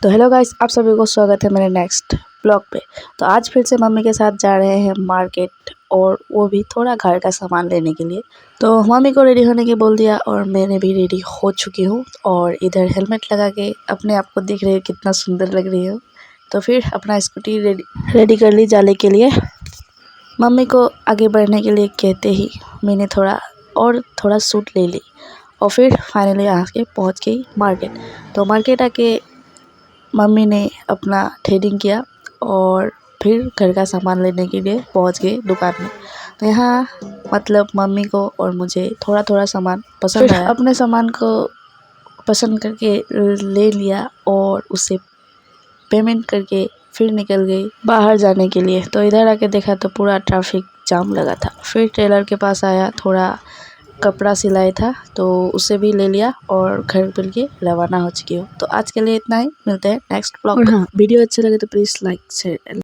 तो hello guys, आप सभी को स्वागत है मेरे नेक्स्ट ब्लॉग पे। तो आज फिर से मम्मी के साथ जा रहे हैं मार्केट, और वो भी थोड़ा घर का सामान लेने के लिए। तो मम्मी को रेडी होने के बोल दिया और मैंने भी रेडी हो चुकी हूँ, और इधर हेलमेट लगा के अपने आप को देख रहे हैं कितना सुंदर लग रही हूँ। तो फिर अपना स्कूटी रेडी कर ली जाने के लिए। मम्मी को आगे बढ़ने के लिए कहते ही मैंने थोड़ा सूट ले ली, और फिर फाइनली आके पहुँच गई मार्केट। तो मार्केट आके मम्मी ने अपना थ्रेडिंग किया और फिर घर का सामान लेने के लिए पहुंच गए दुकान में। तो यहाँ मतलब मम्मी को और मुझे थोड़ा सामान पसंद आया। अपने सामान को पसंद करके ले लिया और उसे पेमेंट करके फिर निकल गई बाहर जाने के लिए। तो इधर आके देखा तो पूरा ट्रैफिक जाम लगा था। फिर टेलर के पास आया, थोड़ा कपड़ा सिलाई था तो उसे भी ले लिया और घर के लिए रवाना हो चुकी हूँ। तो आज के लिए इतना ही, मिलते हैं नेक्स्ट ब्लॉग। और हाँ, वीडियो अच्छा लगे तो प्लीज़ लाइक शेयर।